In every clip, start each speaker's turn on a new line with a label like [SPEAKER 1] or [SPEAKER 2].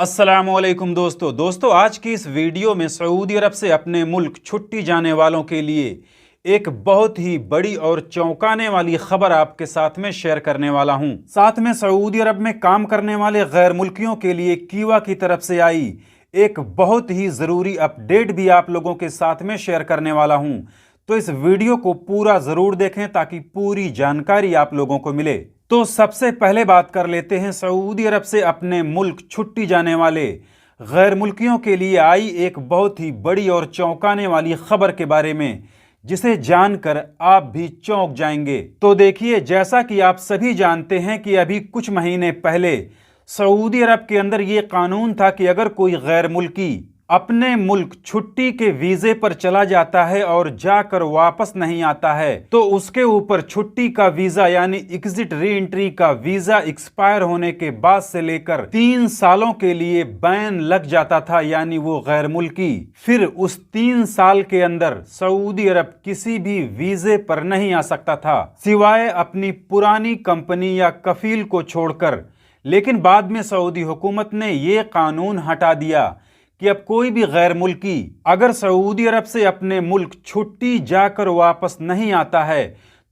[SPEAKER 1] अस्सलामुअलैकुम दोस्तों आज की इस वीडियो में सऊदी अरब से अपने मुल्क छुट्टी जाने वालों के लिए एक बहुत ही बड़ी और चौंकाने वाली खबर आपके साथ में शेयर करने वाला हूं। साथ में सऊदी अरब में काम करने वाले गैर मुल्कियों के लिए कीवा की तरफ से आई एक बहुत ही ज़रूरी अपडेट भी आप लोगों के साथ में शेयर करने वाला हूं। तो इस वीडियो को पूरा ज़रूर देखें ताकि पूरी जानकारी आप लोगों को मिले। तो सबसे पहले बात कर लेते हैं सऊदी अरब से अपने मुल्क छुट्टी जाने वाले गैर मुल्कियों के लिए आई एक बहुत ही बड़ी और चौंकाने वाली खबर के बारे में, जिसे जानकर आप भी चौंक जाएंगे। तो देखिए, जैसा कि आप सभी जानते हैं कि अभी कुछ महीने पहले सऊदी अरब के अंदर ये कानून था कि अगर कोई गैर मुल्की अपने मुल्क छुट्टी के वीजे पर चला जाता है और जाकर वापस नहीं आता है तो उसके ऊपर छुट्टी का वीजा यानी एग्जिट री एंट्री का वीजा एक्सपायर होने के बाद से लेकर 3 सालों के लिए बैन लग जाता था। यानी वो गैर मुल्की फिर उस 3 साल के अंदर सऊदी अरब किसी भी वीजे पर नहीं आ सकता था सिवाय अपनी पुरानी कंपनी या कफील को छोड़कर। लेकिन बाद में सऊदी हुकूमत ने ये कानून हटा दिया कि अब कोई भी गैर मुल्की अगर सऊदी अरब से अपने मुल्क छुट्टी जाकर वापस नहीं आता है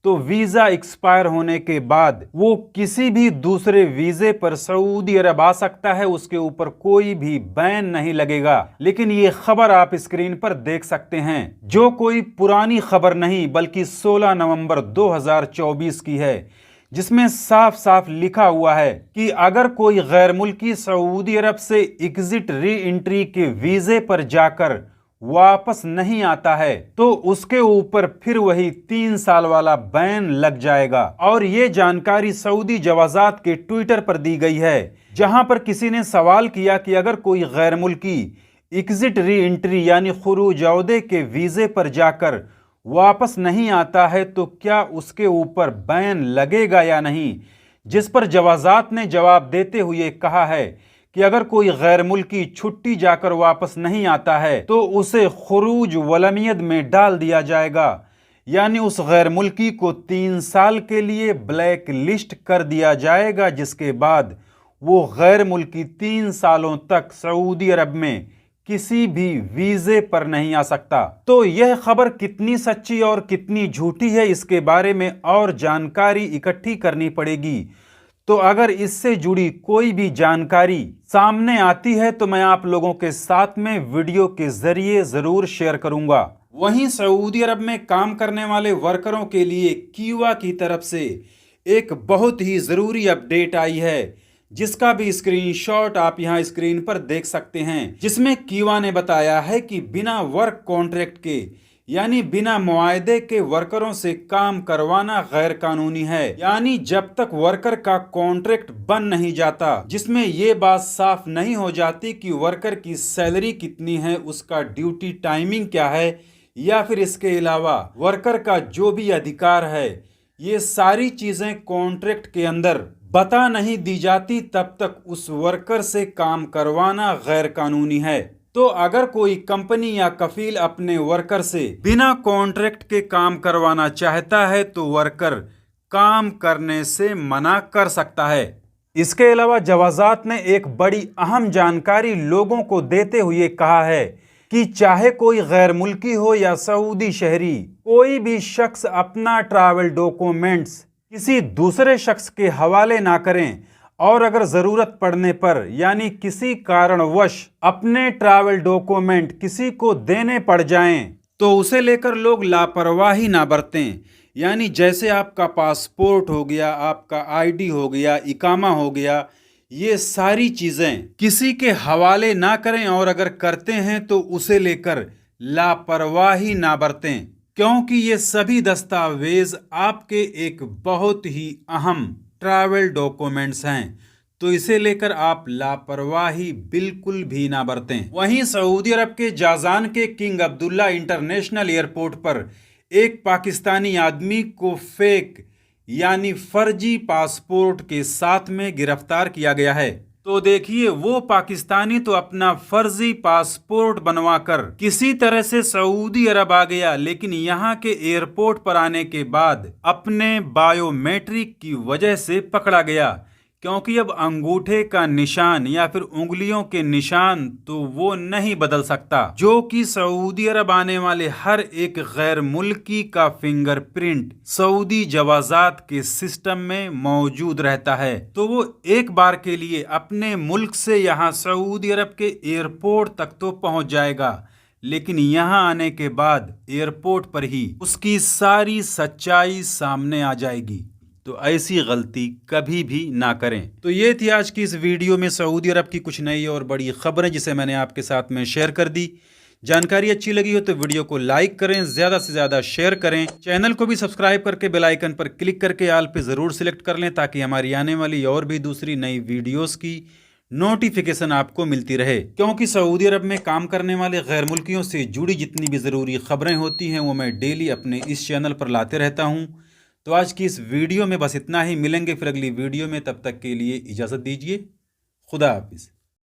[SPEAKER 1] तो वीजा एक्सपायर होने के बाद वो किसी भी दूसरे वीजे पर सऊदी अरब आ सकता है, उसके ऊपर कोई भी बैन नहीं लगेगा। लेकिन ये खबर आप स्क्रीन पर देख सकते हैं, जो कोई पुरानी खबर नहीं बल्कि 16 नवंबर 2024 की है, जिसमें साफ साफ लिखा हुआ है कि अगर कोई गैर मुल्की सऊदी अरब से एग्जिट री एंट्री के वीजे पर जाकर वापस नहीं आता है तो उसके ऊपर फिर वही 3 साल वाला बैन लग जाएगा। और ये जानकारी सऊदी जवाजात के ट्विटर पर दी गई है, जहां पर किसी ने सवाल किया कि अगर कोई गैर मुल्की एग्जिट री एंट्री यानी खुरूज औदे के वीजे पर जाकर वापस नहीं आता है तो क्या उसके ऊपर बैन लगेगा या नहीं। जिस पर जवाजात ने जवाब देते हुए कहा है कि अगर कोई गैर मुल्की छुट्टी जाकर वापस नहीं आता है तो उसे खुरूज वलमियत में डाल दिया जाएगा, यानी उस गैर मुल्की को 3 साल के लिए ब्लैक लिस्ट कर दिया जाएगा, जिसके बाद वो गैर मुल्की 3 सालों तक सऊदी अरब में किसी भी वीजे पर नहीं आ सकता। तो यह खबर कितनी सच्ची और कितनी झूठी है, इसके बारे में और जानकारी इकट्ठी करनी पड़ेगी। तो अगर इससे जुड़ी कोई भी जानकारी सामने आती है तो मैं आप लोगों के साथ में वीडियो के जरिए जरूर शेयर करूंगा। वहीं सऊदी अरब में काम करने वाले वर्करों के लिए कीवा की तरफ से एक बहुत ही जरूरी अपडेट आई है, जिसका भी स्क्रीनशॉट आप यहां स्क्रीन पर देख सकते हैं, जिसमें कीवा ने बताया है कि बिना वर्क कॉन्ट्रैक्ट के यानी बिना मुआहदे के वर्करों से काम करवाना गैर कानूनी है। यानी जब तक वर्कर का कॉन्ट्रैक्ट बन नहीं जाता, जिसमें ये बात साफ नहीं हो जाती कि वर्कर की सैलरी कितनी है, उसका ड्यूटी टाइमिंग क्या है, या फिर इसके अलावा वर्कर का जो भी अधिकार है, ये सारी चीजें कॉन्ट्रैक्ट के अंदर बता नहीं दी जाती, तब तक उस वर्कर से काम करवाना गैर कानूनी है। तो अगर कोई कंपनी या कफील अपने वर्कर से बिना कॉन्ट्रैक्ट के काम करवाना चाहता है तो वर्कर काम करने से मना कर सकता है। इसके अलावा जवाजात ने एक बड़ी अहम जानकारी लोगों को देते हुए कहा है कि चाहे कोई गैर मुल्की हो या सऊदी शहरी, कोई भी शख्स अपना ट्रैवल डॉक्यूमेंट्स किसी दूसरे शख्स के हवाले ना करें, और अगर जरूरत पड़ने पर यानी किसी कारणवश अपने ट्रैवल डॉक्यूमेंट किसी को देने पड़ जाएं तो उसे लेकर लोग लापरवाही ना बरतें। यानी जैसे आपका पासपोर्ट हो गया, आपका आईडी हो गया, इकामा हो गया, ये सारी चीजें किसी के हवाले ना करें, और अगर करते हैं तो उसे लेकर लापरवाही ना बरतें, क्योंकि ये सभी दस्तावेज आपके एक बहुत ही अहम ट्रैवल डॉक्यूमेंट्स हैं। तो इसे लेकर आप लापरवाही बिल्कुल भी ना बरतें। वहीं सऊदी अरब के जाजान के किंग अब्दुल्ला इंटरनेशनल एयरपोर्ट पर एक पाकिस्तानी आदमी को फेक यानी फर्जी पासपोर्ट के साथ में गिरफ्तार किया गया है। तो देखिए, वो पाकिस्तानी तो अपना फर्जी पासपोर्ट बनवाकर किसी तरह से सऊदी अरब आ गया, लेकिन यहाँ के एयरपोर्ट पर आने के बाद अपने बायोमेट्रिक की वजह से पकड़ा गया। क्योंकि अब अंगूठे का निशान या फिर उंगलियों के निशान तो वो नहीं बदल सकता, जो कि सऊदी अरब आने वाले हर एक गैर मुल्की का फिंगरप्रिंट सऊदी जवाजात के सिस्टम में मौजूद रहता है। तो वो एक बार के लिए अपने मुल्क से यहाँ सऊदी अरब के एयरपोर्ट तक तो पहुंच जाएगा, लेकिन यहाँ आने के बाद एयरपोर्ट पर ही उसकी सारी सच्चाई सामने आ जाएगी। तो ऐसी गलती कभी भी ना करें। तो ये थी आज की इस वीडियो में सऊदी अरब की कुछ नई और बड़ी खबरें जिसे मैंने आपके साथ में शेयर कर दी। जानकारी अच्छी लगी हो तो वीडियो को लाइक करें, ज़्यादा से ज़्यादा शेयर करें। चैनल को भी सब्सक्राइब करके बेल आइकन पर क्लिक करके ऑल पे ज़रूर सिलेक्ट कर लें, ताकि हमारी आने वाली और भी दूसरी नई वीडियोस की नोटिफिकेशन आपको मिलती रहे। क्योंकि सऊदी अरब में काम करने वाले गैर मुल्कियों से जुड़ी जितनी भी ज़रूरी खबरें होती हैं वो मैं डेली अपने इस चैनल पर लाते रहता हूँ। तो आज की इस वीडियो में बस इतना ही। मिलेंगे फिर अगली वीडियो में, तब तक के लिए इजाज़त दीजिए। खुदा हाफिज़।